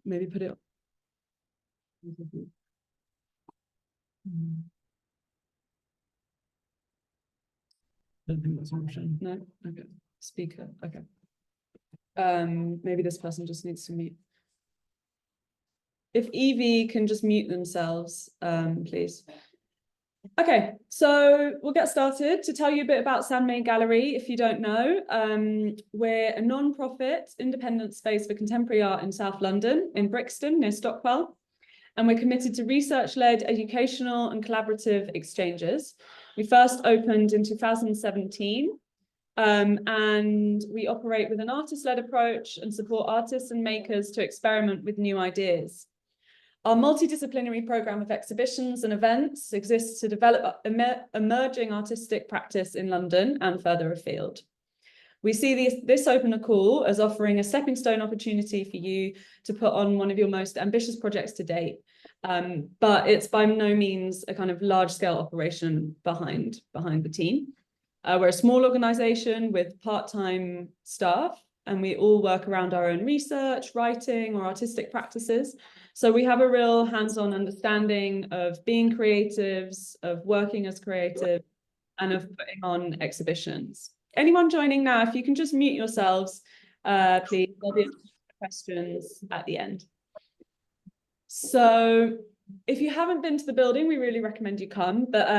maybe put it. Don't think that's an option. No, okay. Speaker, okay. Maybe this person just needs to mute. If Evie can just mute themselves, please. Okay, so we'll get started. To tell you a bit about San Mei Gallery, if you don't know, we're a non-profit independent space for contemporary art in South London, in Brixton, near Stockwell. And we're committed to research-led educational and collaborative exchanges. We first opened in 2017, and we operate with an artist-led approach and support artists and makers to experiment with new ideas. Our multidisciplinary program of exhibitions and events exists to develop emerging artistic practice in London and further afield. We see this open call as offering a stepping stone opportunity for you to put on one of your most ambitious projects to date. But it's by no means a kind of large-scale operation behind the team. We're a small organization with part-time staff, and we all work around our own research, writing, or artistic practices. So we have a real hands-on understanding of being creatives, of working as creative, and of putting on exhibitions. Anyone joining now, if you can just mute yourselves, please, there'll be questions at the end. So if you haven't been to the building, we really recommend you come. But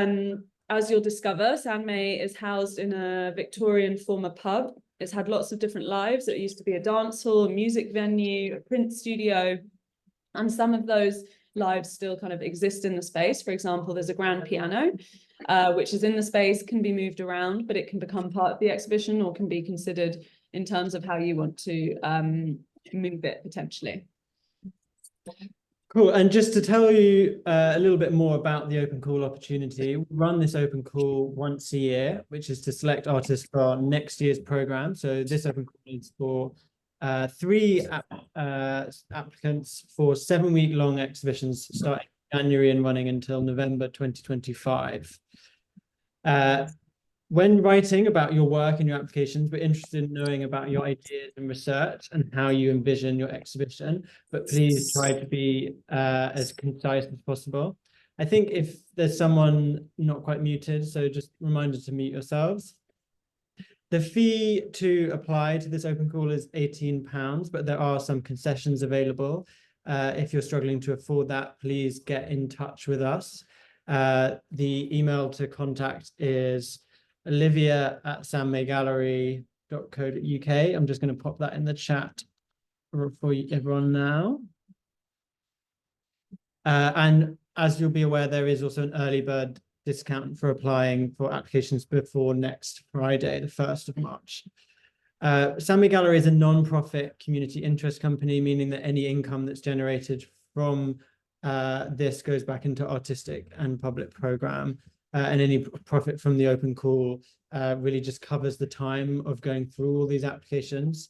as you'll discover, San Mei is housed in a Victorian former pub. It's had lots of different lives. It used to be a dance hall, a music venue, a print studio, and some of those lives still kind of exist in the space. For example, there's a grand piano, which is in the space, can be moved around, but it can become part of the exhibition or can be considered in terms of how you want to move it potentially. Cool. And just to tell you a little bit more about the open call opportunity, we run this open call once a year, which is to select artists for our next year's program. So this open call is for 3 applicants for 7-week-long exhibitions starting in January and running until November 2025. When writing about your work and your applications, we're interested in knowing about your ideas and research and how you envision your exhibition, but please try to be as concise as possible. I think if there's someone not quite muted, so just a reminder to mute yourselves. The fee to apply to this open call is £18, but there are some concessions available. If you're struggling to afford that, please get in touch with us. The email to contact is olivia@sanmeigallery.co.uk. I'm just going to pop that in the chat for everyone now. And as you'll be aware, there is also an early bird discount for applying for applications before next Friday, the 1st of March. San Mei Gallery is a non-profit community interest company, meaning that any income that's generated from this goes back into artistic and public program. And any profit from the open call really just covers the time of going through all these applications.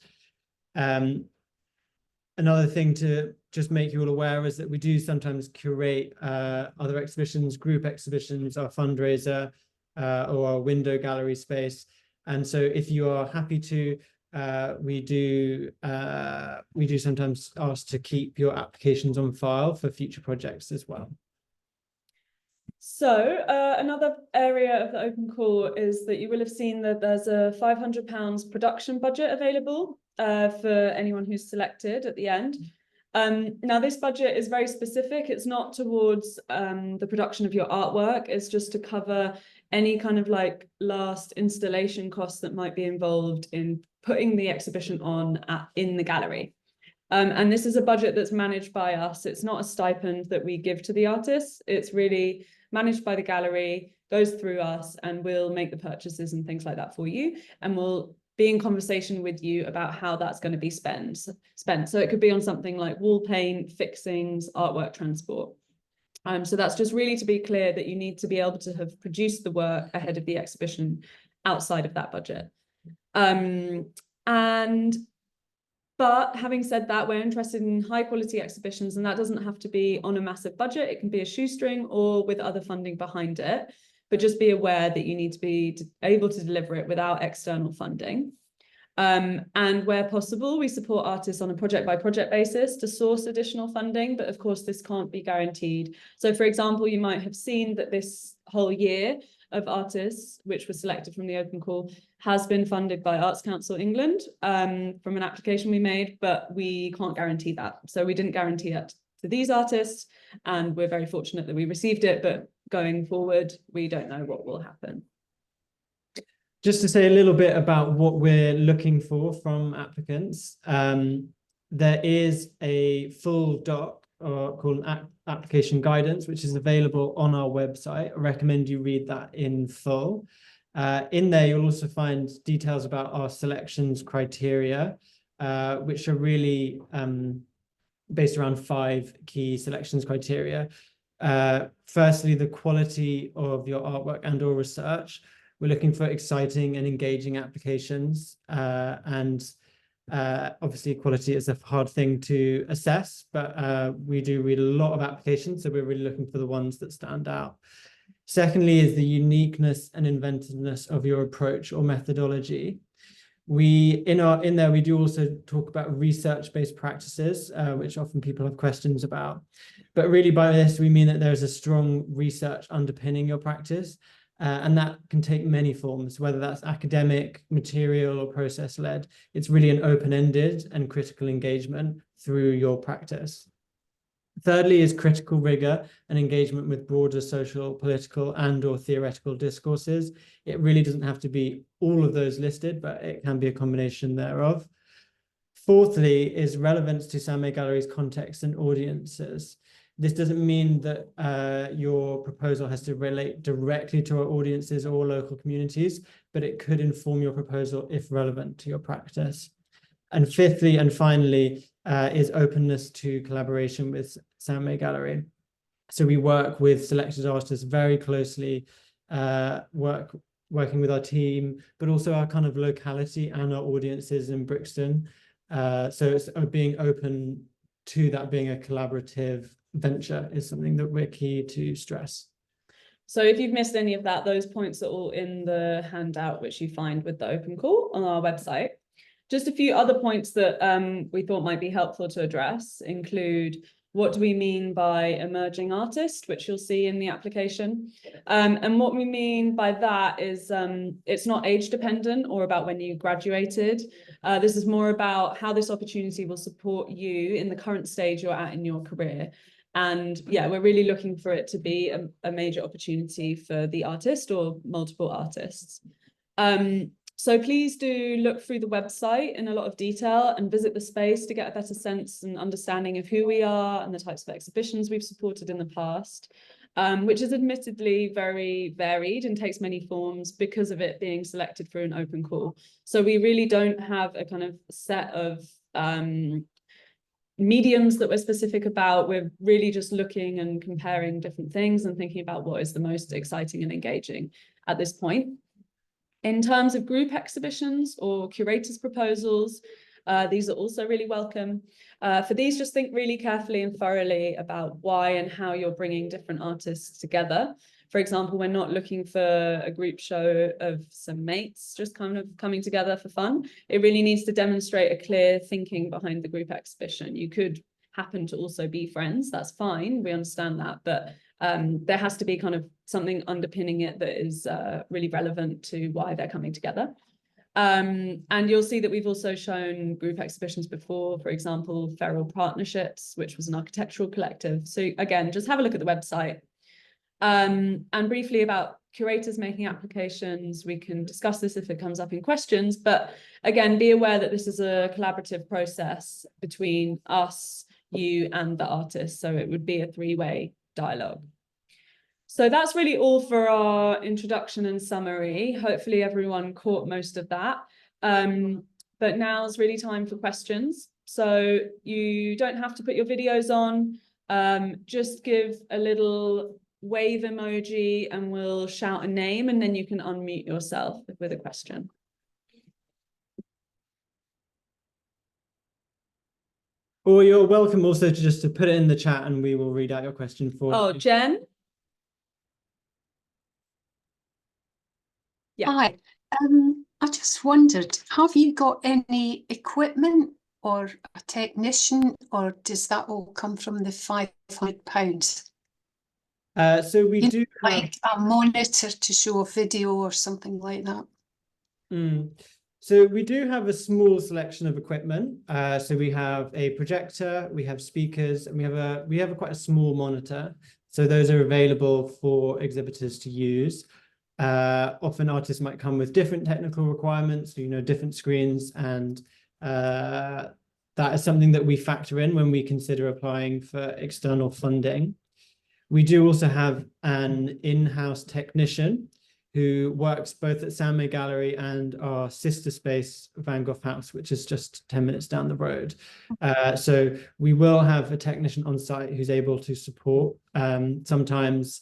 Another thing to just make you all aware is that we do sometimes curate other exhibitions, group exhibitions, our fundraiser, or our window gallery space. And so if you are happy to, we do sometimes ask to keep your applications on file for future projects as well. So another area of the open call is that you will have seen that there's a £500 production budget available for anyone who's selected at the end. Now, this budget is very specific. It's not towards the production of your artwork. It's just to cover any kind of like last installation costs that might be involved in putting the exhibition on in the gallery. And this is a budget that's managed by us. It's not a stipend that we give to the artists. It's really managed by the gallery, goes through us, and we'll make the purchases and things like that for you. And we'll be in conversation with you about how that's going to be spent. So it could be on something like wall paint, fixings, artwork transport. So that's just really to be clear that you need to be able to have produced the work ahead of the exhibition outside of that budget. But having said that, we're interested in high quality exhibitions, and that doesn't have to be on a massive budget. It can be a shoestring or with other funding behind it. But just be aware that you need to be able to deliver it without external funding. And where possible, we support artists on a project by project basis to source additional funding, but of course this can't be guaranteed. So for example, you might have seen that this whole year of artists, which was selected from the open call, has been funded by Arts Council England from an application we made, but we can't guarantee that. So we didn't guarantee it to these artists, and we're very fortunate that we received it, but going forward, we don't know what will happen. Just to say a little bit about what we're looking for from applicants, there is a full doc called an application guidance, which is available on our website. I recommend you read that in full. In there, you'll also find details about our selections criteria, which are really based around 5 key selections criteria. Firstly, the quality of your artwork and or research. We're looking for exciting and engaging applications, and obviously quality is a hard thing to assess, but we do read a lot of applications, so we're really looking for the ones that stand out. Secondly is the uniqueness and inventiveness of your approach or methodology. In there we do also talk about research-based practices, which often people have questions about. But really by this we mean that there's a strong research underpinning your practice. And that can take many forms, whether that's academic, material, or process-led. It's really an open-ended and critical engagement through your practice. Thirdly is critical rigor and engagement with broader social, political, and or theoretical discourses. It really doesn't have to be all of those listed, but it can be a combination thereof. Fourthly is relevance to San Mei Gallery's context and audiences. This doesn't mean that your proposal has to relate directly to our audiences or local communities, but it could inform your proposal if relevant to your practice. And fifthly and finally is openness to collaboration with San Mei Gallery. So we work with selected artists very closely, working with our team, but also our kind of locality and our audiences in Brixton. So it's being open to that being a collaborative venture is something that we're key to stress. So if you've missed any of that, those points are all in the handout, which you find with the open call on our website. Just a few other points that we thought might be helpful to address include, what do we mean by emerging artist, which you'll see in the application. And what we mean by that is it's not age dependent or about when you graduated. This is more about how this opportunity will support you in the current stage you're at in your career. And yeah, we're really looking for it to be a major opportunity for the artist or multiple artists. So please do look through the website in a lot of detail and visit the space to get a better sense and understanding of who we are and the types of exhibitions we've supported in the past, which is admittedly very varied and takes many forms because of it being selected through an open call. So we really don't have a kind of set of mediums that we're specific about. We're really just looking and comparing different things and thinking about what is the most exciting and engaging at this point. In terms of group exhibitions or curators' proposals, these are also really welcome. For these, just think really carefully and thoroughly about why and how you're bringing different artists together. For example, we're not looking for a group show of some mates just kind of coming together for fun. It really needs to demonstrate a clear thinking behind the group exhibition. You could happen to also be friends, that's fine, we understand that, but there has to be kind of something underpinning it that is really relevant to why they're coming together. And you'll see that we've also shown group exhibitions before, for example, Feral Partnerships, which was an architectural collective. So again, just have a look at the website. And briefly about curators making applications, we can discuss this if it comes up in questions, but again, be aware that this is a collaborative process between us, you, and the artist. So it would be a three-way dialogue. So that's really all for our introduction and summary. Hopefully everyone caught most of that. But now's really time for questions. So you don't have to put your videos on. Just give a little wave emoji and we'll shout a name and then you can unmute yourself with a question. Or you're welcome also to just to put it in the chat and we will read out your question for you. Oh, Jen? Yeah. Hi. I just wondered, have you got any equipment or a technician, or does that all come from the £500? So we do have like a monitor to show a video or something like that. So we do have a small selection of equipment. So we have a projector, we have speakers, and we have quite a small monitor. So those are available for exhibitors to use. Often artists might come with different technical requirements, different screens, and that is something that we factor in when we consider applying for external funding. We do also have an in-house technician who works both at San Mei Gallery and our sister space, Van Gogh House, which is just 10 minutes down the road. So we will have a technician on site who's able to support. Sometimes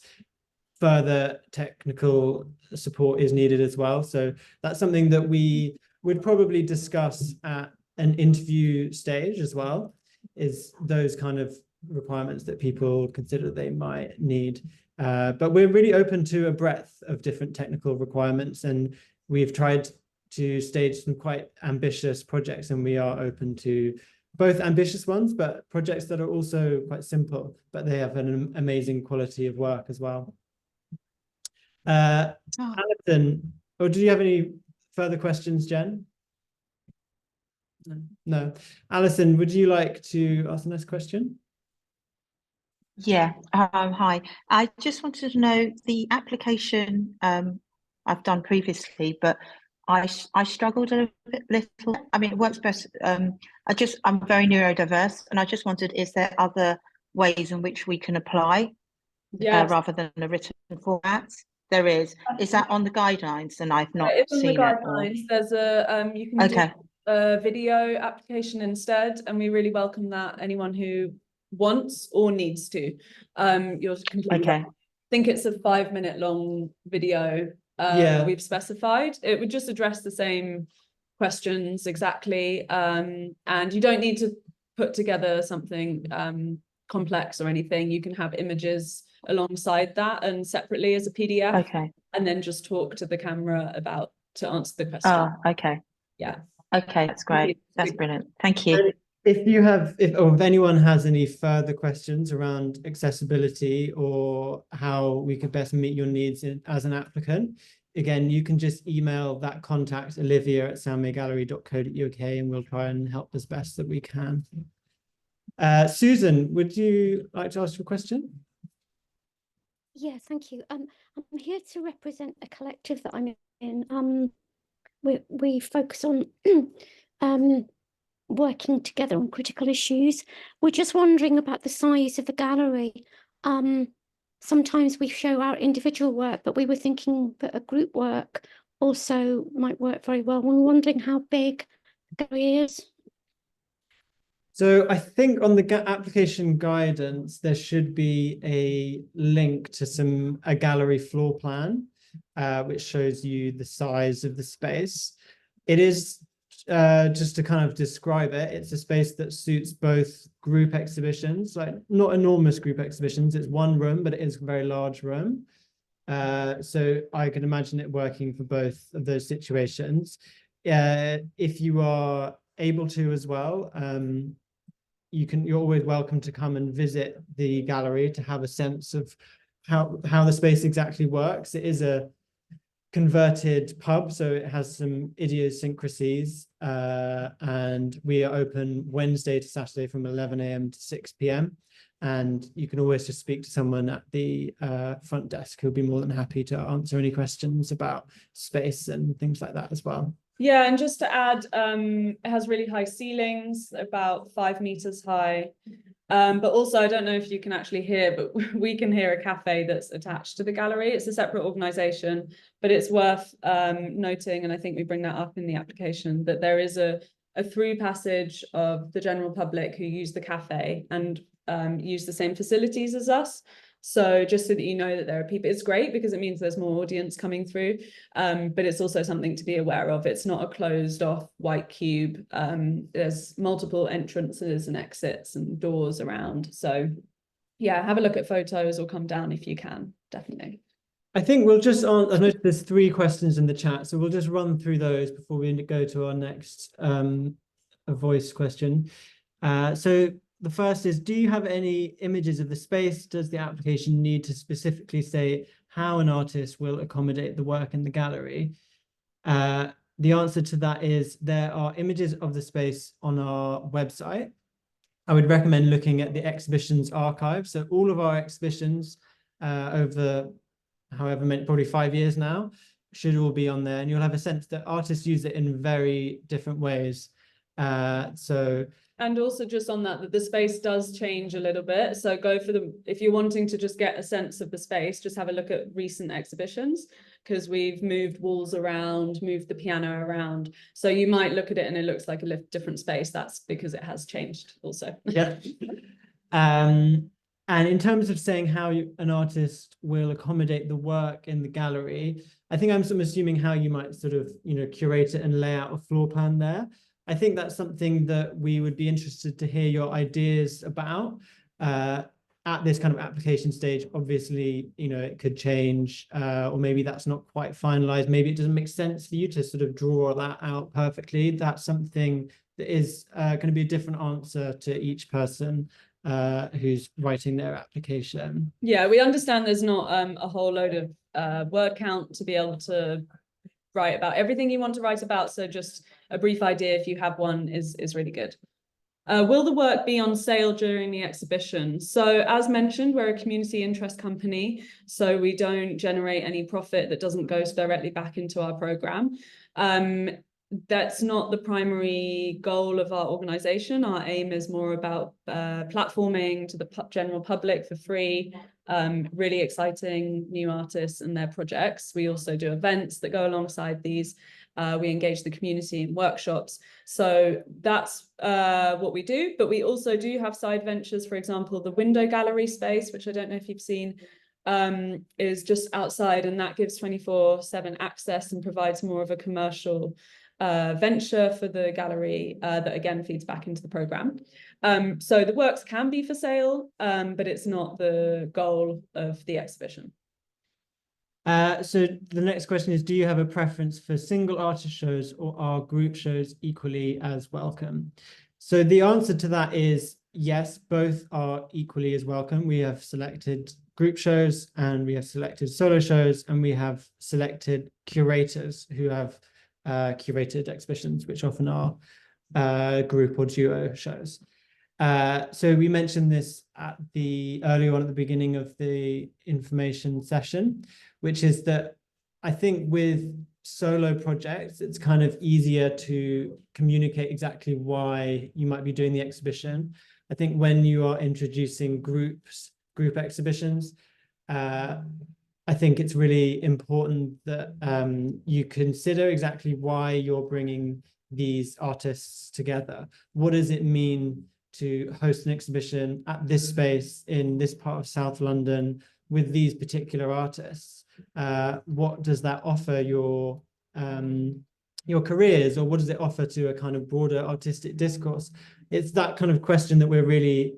further technical support is needed as well. So that's something that we would probably discuss at an interview stage as well, is those kind of requirements that people consider they might need. But we're really open to a breadth of different technical requirements, and we've tried to stage some quite ambitious projects, and we are open to both ambitious ones, but projects that are also quite simple, but they have an amazing quality of work as well. Alison, or do you have any further questions, Jen? No. Alison, would you like to ask the next question? Yeah, hi. I just wanted to know the application I've done previously, but I struggled a little. I mean, it works best. I'm very neurodiverse, and I just wondered, is there other ways in which we can apply rather than a written format? There is. Is that on the guidelines? And I've not it's seen on the guidelines. There's a you can do a video application instead, and we really welcome that. Anyone who wants or needs to. You're completely right. I think it's a 5-minute long video we've specified. It would just address the same questions exactly, and you don't need to put together something complex or anything. You can have images alongside that and separately as a PDF, and then just talk to the camera to answer the question. That's great. That's brilliant. Thank you. If anyone has any further questions around accessibility or how we could best meet your needs as an applicant, again, you can just email that contact, olivia@sanmeigallery.co.uk, and we'll try and help as best that we can. Susan, would you like to ask your question? Yeah, thank you. I'm here to represent a collective that I'm in. We focus on working together on critical issues. We're just wondering about the size of the gallery. Sometimes we show our individual work, but we were thinking that a group work also might work very well. We're wondering how big the gallery is. So I think on the application guidance, there should be a link to a gallery floor plan, which shows you the size of the space. It is, just to kind of describe it, it's a space that suits both group exhibitions, like not enormous group exhibitions. It's one room, but it is a very large room. So I can imagine it working for both of those situations. If you are able to as well, you're always welcome to come and visit the gallery to have a sense of how the space exactly works. It is a converted pub, so it has some idiosyncrasies, and we are open Wednesday to Saturday from 11 a.m. to 6 p.m. and you can always just speak to someone at the front desk who'll be more than happy to answer any questions about space and things like that as well. Yeah, and just to add, it has really high ceilings, about 5 meters high. But also, I don't know if you can actually hear, but we can hear a cafe that's attached to the gallery. It's a separate organization, but it's worth noting, and I think we bring that up in the application, that there is a through passage of the general public who use the cafe and use the same facilities as us. So just so that you know that there are people, it's great because it means there's more audience coming through, but it's also something to be aware of. It's not a closed off white cube. There's multiple entrances and exits and doors around. So yeah, have a look at photos or come down if you can, definitely. I think we'll just I noticed there's 3 questions in the chat, so we'll just run through those before we go to our next a voice question. So the first is, do you have any images of the space? Does the application need to specifically say how an artist will accommodate the work in the gallery? The answer to that is there are images of the space on our website. I would recommend looking at the exhibitions archive. So all of our exhibitions over however many, probably 5 years now, should all be on there, and you'll have a sense that artists use it in very different ways. And also just on that the space does change a little bit. So go for if you're wanting to just get a sense of the space, just have a look at recent exhibitions, because we've moved walls around, moved the piano around. So you might look at it and it looks like a different space. That's because it has changed also. Yeah. And in terms of saying how an artist will accommodate the work in the gallery, I think I'm sort of assuming how you might sort of, curate it and lay out a floor plan there. I think that's something that we would be interested to hear your ideas about at this kind of application stage. Obviously, it could change, or maybe that's not quite finalized. Maybe it doesn't make sense for you to sort of draw that out perfectly. That's something that is going to be a different answer to each person who's writing their application. Yeah, we understand there's not a whole load of word count to be able to write about everything you want to write about. So just a brief idea, if you have one, is really good. Will the work be on sale during the exhibition? So as mentioned, we're a community interest company, so we don't generate any profit that doesn't go directly back into our program. That's not the primary goal of our organization. Our aim is more about platforming to the general public for free, really exciting new artists and their projects. We also do events that go alongside these. We engage the community in workshops. So that's what we do. But we also do have side ventures. For example, the window gallery space, which I don't know if you've seen, is just outside, and that gives 24/7 access and provides more of a commercial venture for the gallery that again feeds back into the program. So the works can be for sale, but it's not the goal of the exhibition. So the next question is, do you have a preference for single artist shows, or are group shows equally as welcome? So the answer to that is yes, both are equally as welcome. We have selected group shows, and we have selected solo shows, and we have selected curators who have curated exhibitions, which often are group or duo shows. So we mentioned this earlier on at the beginning of the information session, which is that I think with solo projects, it's kind of easier to communicate exactly why you might be doing the exhibition. I think when you are introducing group exhibitions, I think it's really important that you consider exactly why you're bringing these artists together. What does it mean to host an exhibition at this space in this part of South London with these particular artists? What does that offer your careers, or what does it offer to a kind of broader artistic discourse? It's that kind of question that we're really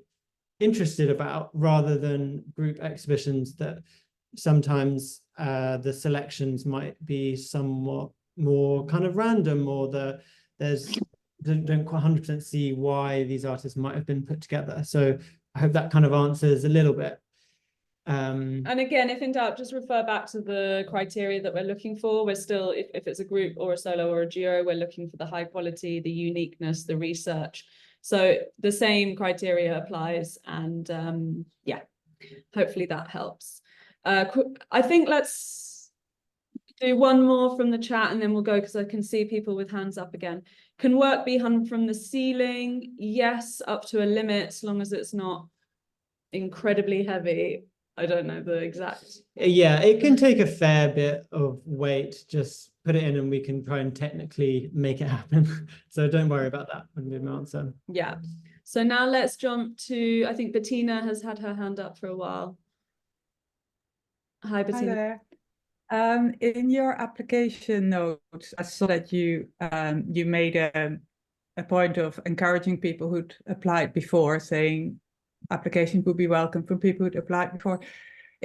interested about, rather than group exhibitions that sometimes the selections might be somewhat more kind of random, or don't quite 100% see why these artists might have been put together. So I hope that kind of answers a little bit. And again, if in doubt, just refer back to the criteria that we're looking for. We're still, if it's a group or a solo or a duo, we're looking for the high quality, the uniqueness, the research. So the same criteria applies, and yeah, hopefully that helps. I think let's do one more from the chat and then we'll go, because I can see people with hands up again. Can work be hung from the ceiling? Yes, up to a limit, as long as it's not incredibly heavy. I don't know the exact. Yeah, it can take a fair bit of weight. Just put it in and we can try and technically make it happen. So don't worry about that. Wouldn't be my answer. Yeah. So now let's jump to, I think Bettina has had her hand up for a while. Hi, Bettina. Hi there. In your application notes, I saw that you made a point of encouraging people who'd applied before, saying applications would be welcome from people who'd applied before.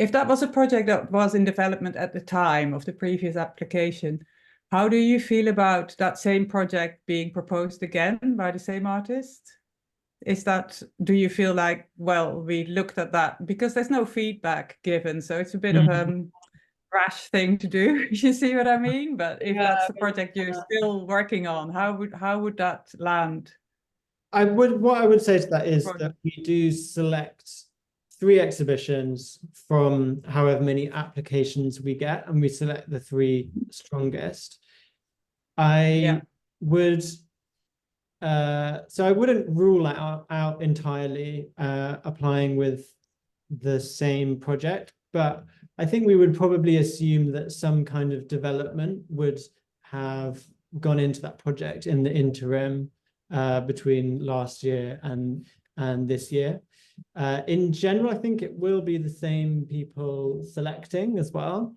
if that was a project that was in development at the time of the previous application, how do you feel about that same project being proposed again by the same artist? Do you feel like, well, we looked at that because there's no feedback given, so it's a bit of a rash thing to do, you see what I mean? But if that's the project you're still working on, how would that land? What I would say to that is that we do select 3 exhibitions from however many applications we get, and we select the 3 strongest. I would so I wouldn't rule out entirely applying with the same project, but I think we would probably assume that some kind of development would have gone into that project in the interim between last year and this year. In general, I think it will be the same people selecting as well.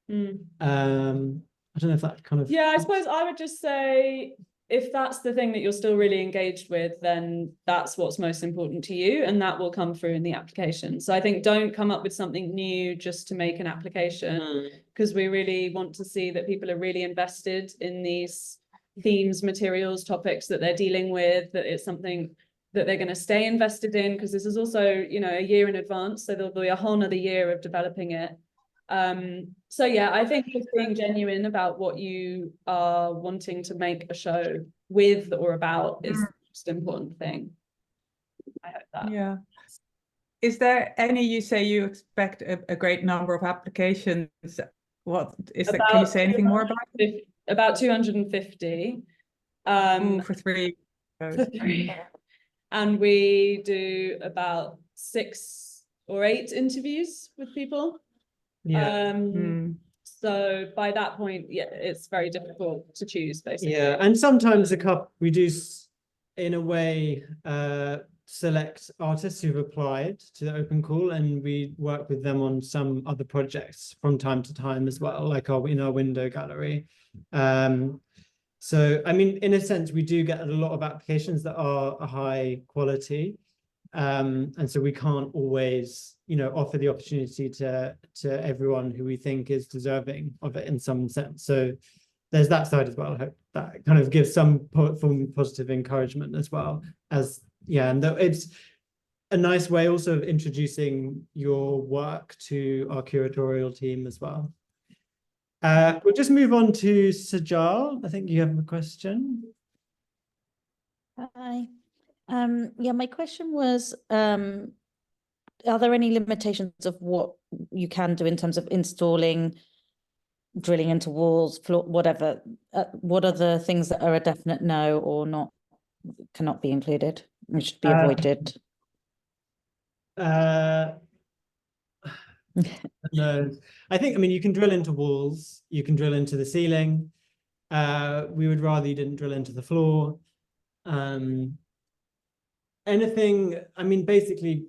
I don't know if that kind of... Yeah, I suppose I would just say, if that's the thing that you're still really engaged with, then that's what's most important to you, and that will come through in the application. So I think don't come up with something new just to make an application, because we really want to see that people are really invested in these themes, materials, topics that they're dealing with, that it's something that they're going to stay invested in, because this is also, you know, a year in advance, so there'll be a whole nother year of developing it. So yeah, I think just being genuine about what you are wanting to make a show with or about is the most important thing. I hope that. Yeah. Is there any, you say you expect a great number of applications. What is that? Can you say anything more about it? About 250. For 3. For 3. And we do about 6 or 8 interviews with people. Yeah. So by that point, yeah, it's very difficult to choose, basically. Yeah, and sometimes we do in a way select artists who've applied to the open call, and we work with them on some other projects from time to time as well, like in our window gallery. So I mean, in a sense, we do get a lot of applications that are a high quality. And so we can't always, you know, offer the opportunity to everyone who we think is deserving of it in some sense. So there's that side as well. I hope that kind of gives some form of positive encouragement as well as, yeah, and it's a nice way also of introducing your work to our curatorial team as well. We'll just move on to Sajal. I think you have a question. Hi. Yeah, my question was, are there any limitations of what you can do in terms of installing, drilling into walls, floor, whatever? What are the things that are a definite no or not, cannot be included, and should be avoided? No, I think, I mean, you can drill into walls, you can drill into the ceiling. We would rather you didn't drill into the floor. Anything, I mean, basically,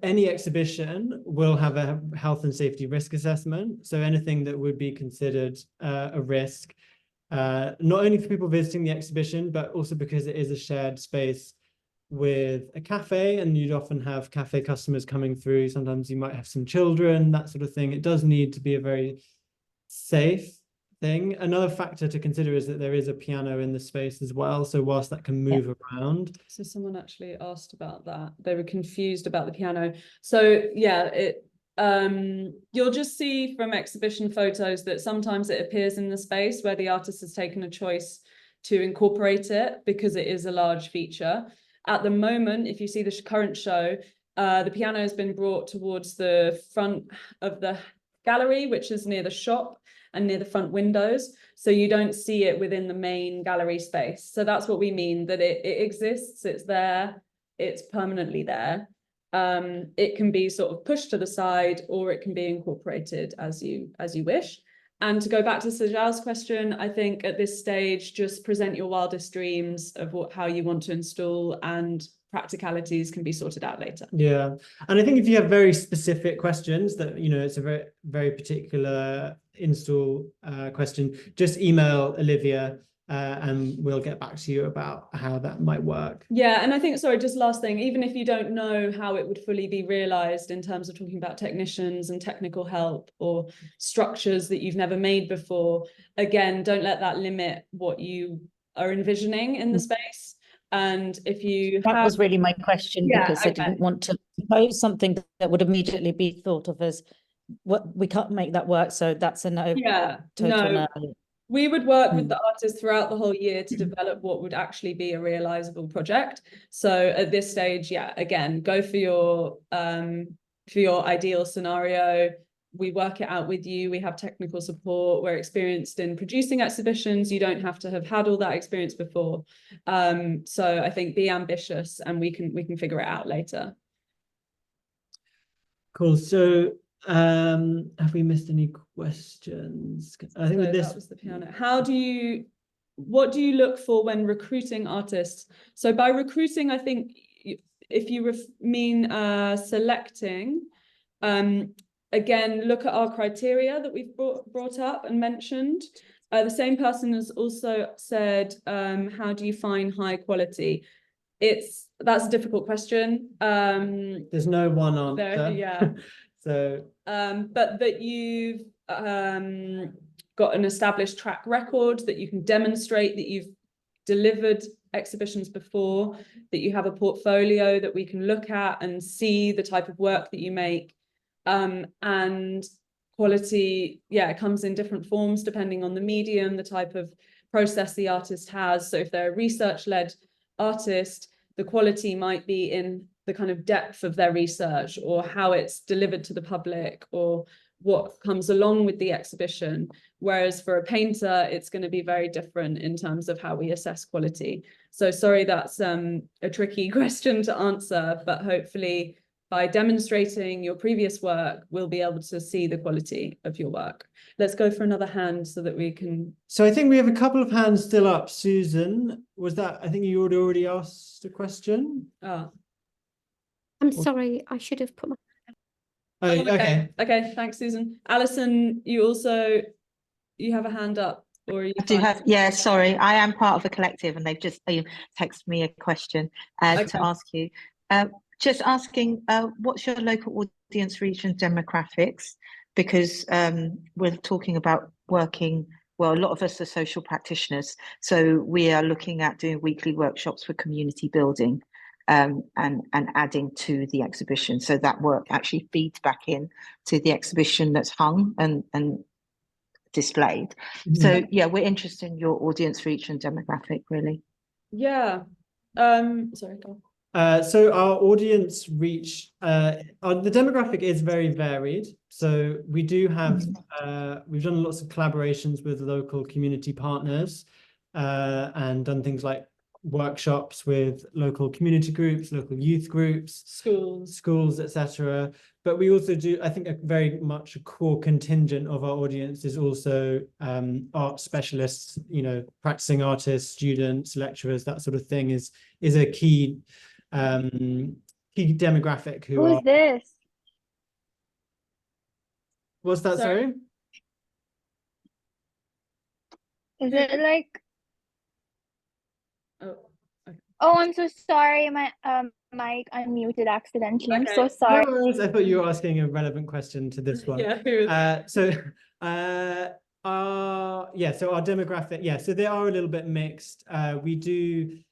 any exhibition will have a health and safety risk assessment. So anything that would be considered a risk, not only for people visiting the exhibition, but also because it is a shared space with a cafe, and you'd often have cafe customers coming through. Sometimes you might have some children, that sort of thing. It does need to be a very safe thing. Another factor to consider is that there is a piano in the space as well, so whilst that can move around. So someone actually asked about that. They were confused about the piano. So yeah, you'll just see from exhibition photos that sometimes it appears in the space where the artist has taken a choice to incorporate it because it is a large feature. At the moment, if you see the current show, the piano has been brought towards the front of the gallery, which is near the shop and near the front windows. So you don't see it within the main gallery space. So that's what we mean, that it exists, it's there, it's permanently there. It can be sort of pushed to the side, or it can be incorporated as you wish. And to go back to Sajal's question, I think at this stage, just present your wildest dreams of how you want to install, and practicalities can be sorted out later. Yeah, and I think if you have very specific questions that, you know, it's a very, very particular install question, just email Olivia and we'll get back to you about how that might work. Yeah, and I think, sorry, just last thing, even if you don't know how it would fully be realized in terms of talking about technicians and technical help or structures that you've never made before, again, don't let that limit what you are envisioning in the space. And if you That was really my question, Yeah, because I okay. didn't want to propose something that would immediately be thought of as, what, we can't make that work, so that's a no. Yeah, Total no. no. We would work with Mm. the artists throughout the whole year to develop what would actually be a realizable project. So at this stage, yeah, again, go for your ideal scenario. We work it out with you. We have technical support. We're experienced in producing exhibitions. You don't have to have had all that experience before. So I think be ambitious, and we can figure it out later. Cool. So have we missed any questions? I think So with this, that was the piano. What do you look for when recruiting artists? So by recruiting, I think if you mean selecting, again, look at our criteria that we've brought up and mentioned. The same person has also said, how do you find high quality? That's a difficult question. there's no one answer. Yeah. So but that you've got an established track record, that you can demonstrate that you've delivered exhibitions before, that you have a portfolio that we can look at and see the type of work that you make. And quality, yeah, it comes in different forms depending on the medium, the type of process the artist has. So if they're a research-led artist, the quality might be in the kind of depth of their research, or how it's delivered to the public, or what comes along with the exhibition. Whereas for a painter, it's going to be very different in terms of how we assess quality. So sorry, that's a tricky question to answer, but hopefully by demonstrating your previous work, we'll be able to see the quality of your work. Let's go for another hand so that we can. So I think we have a couple of hands still up. Susan, was that, I think you had already asked a question. I'm sorry, I should have put my. Oh, okay. Okay, thanks, Susan. Alison, you have a hand up, or are you I do have, yeah, sorry, I am part of a collective and they've just texted me a question to ask you. Just asking, what's your local audience reach and demographics? Because we're talking about working, well, a lot of us are social practitioners, so we are looking at doing weekly workshops for community building and adding to the exhibition. So that work actually feeds back in to the exhibition that's hung and displayed. Mhm. So yeah, we're interested in your audience reach and demographic, really. Yeah. Sorry, go on. So our audience reach, the demographic is very varied. So we do have, we've done lots of collaborations with local community partners and done things like workshops with local community groups, local youth groups, schools, etc. But we also do, I think, very much a core contingent of our audience is also art specialists, you know, practicing artists, students, lecturers, that sort of thing is a key key demographic who Who's are. this? What's that, sorry? Is it like? Oh, okay. Oh, I'm so sorry. My mic unmuted accidentally. I'm so sorry. No worries. I thought you were asking a relevant question to this one. Yeah. So our demographic, yeah, so they are a little bit mixed. We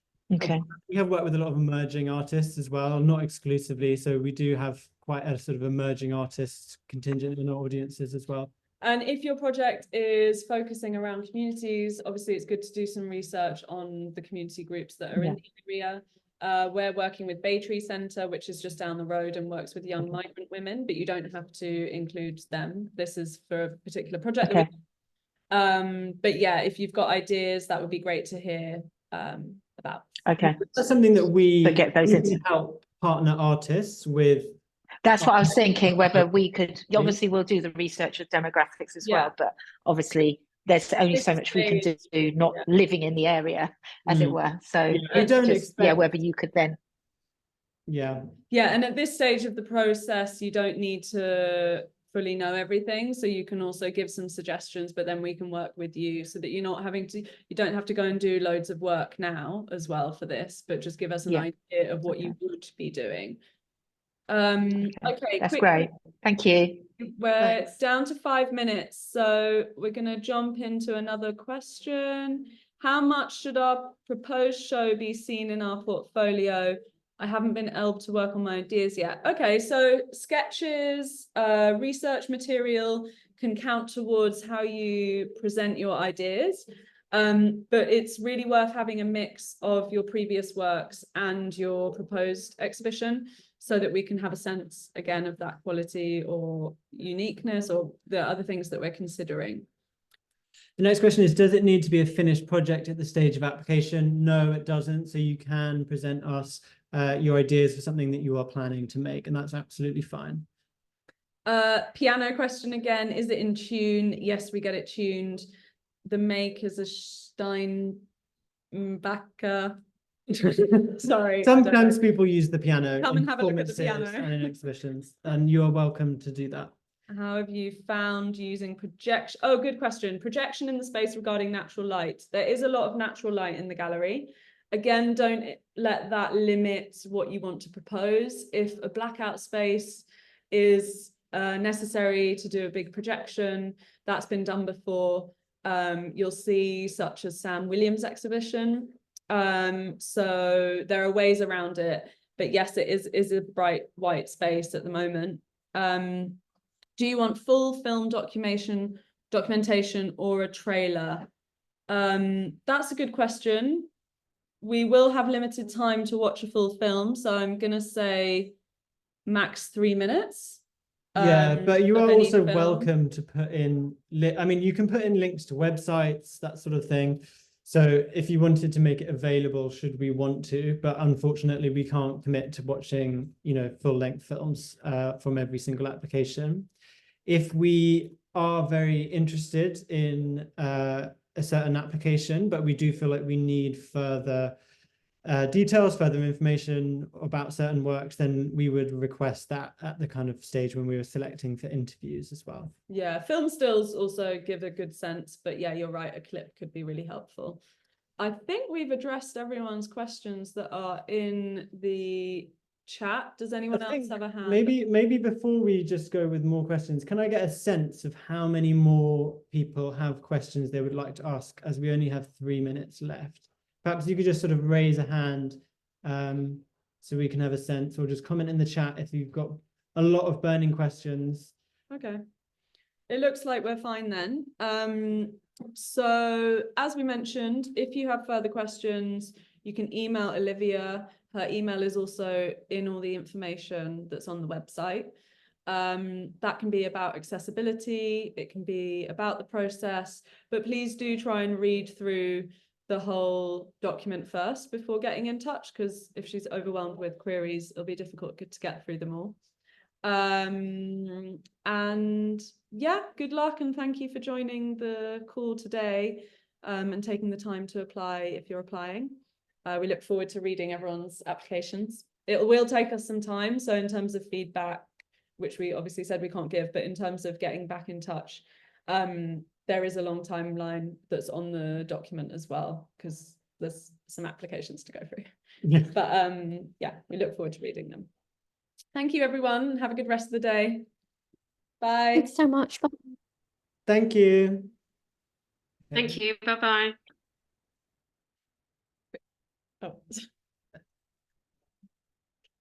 have worked with a lot of emerging artists as well, not exclusively. So we do have quite a sort of emerging artists contingent in our audiences as well. And if your project is focusing around communities, obviously it's good to do some research on the community groups that are in the area. We're working with Bay Tree Centre, which is just down the road and works with young migrant women, but you don't have to include them. This is for a particular project. But yeah, if you've got ideas, that would be great to hear about. Okay. That's something that we get those into help partner artists with. That's what I was thinking, whether we could, obviously we'll do the research of demographics as well, but obviously there's only so much we can do, not living in the area, as it were. So whether you could then. Yeah, and at this stage of the process, you don't need to fully know everything. So you can also give some suggestions, but then we can work with you so that you're not having to, you don't have to go and do loads of work now as well for this, but just give us an idea of what you would be doing. Okay, that's quickly, great. Thank you. we're down to 5 minutes, so we're going to jump into another question. How much should our proposed show be seen in our portfolio? I haven't been able to work on my ideas yet. Okay, so sketches, research material can count towards how you present your ideas. But it's really worth having a mix of your previous works and your proposed exhibition so that we can have a sense again of that quality or uniqueness or the other things that we're considering. The next question is, does it need to be a finished project at the stage of application? No, it doesn't. So you can present us your ideas for something that you are planning to make, and that's absolutely fine. Piano question again, is it in tune? Yes, we get it tuned. The make is a Steinbacher. Sorry. Sometimes people use the piano Come in and have a look at the performances piano. and in exhibitions, and you are welcome to do that. How have you found using projection? Oh, good question. Projection in the space regarding natural light. There is a lot of natural light in the gallery. Again, don't let that limit what you want to propose. If a blackout space is necessary to do a big projection, that's been done before. You'll see such as Sam Williams' exhibition. So there are ways around it, but yes, it is a bright white space at the moment. Do you want full film documentation or a trailer? That's a good question. We will have limited time to watch a full film, so I'm gonna say max 3 minutes. Yeah, but you of are any also film. welcome to put in, I mean, you can put in links to websites, that sort of thing. So if you wanted to make it available, should we want to, but unfortunately we can't commit to watching, you know, full-length films from every single application. If we are very interested in a certain application, but we do feel like we need further details, further information about certain works, then we would request that at the kind of stage when we were selecting for interviews as well. Yeah, film stills also give a good sense, but yeah, you're right, a clip could be really helpful. I think we've addressed everyone's questions that are in the chat. Does anyone else have a hand? Maybe before we just go with more questions, can I get a sense of how many more people have questions they would like to ask, as we only have 3 minutes left? Perhaps you could just sort of raise a hand so we can have a sense, or just comment in the chat if you've got a lot of burning questions. Okay. It looks like we're fine then. So as we mentioned, if you have further questions, you can email Olivia. Her email is also in all the information that's on the website. That can be about accessibility, it can be about the process, but please do try and read through the whole document first before getting in touch, because if she's overwhelmed with queries, it'll be difficult to get through them all. And yeah, good luck and thank you for joining the call today and taking the time to apply if you're applying. We look forward to reading everyone's applications. It will take us some time, so in terms of feedback, which we obviously said we can't give, but in terms of getting back in touch, there is a long timeline that's on the document as well, because there's some applications to go through. Yeah. But yeah, we look forward to reading them. Thank you, everyone. Have a good rest of the day. Bye. Thanks so much. Bye. Thank you. Thank you. Bye-bye. Oh.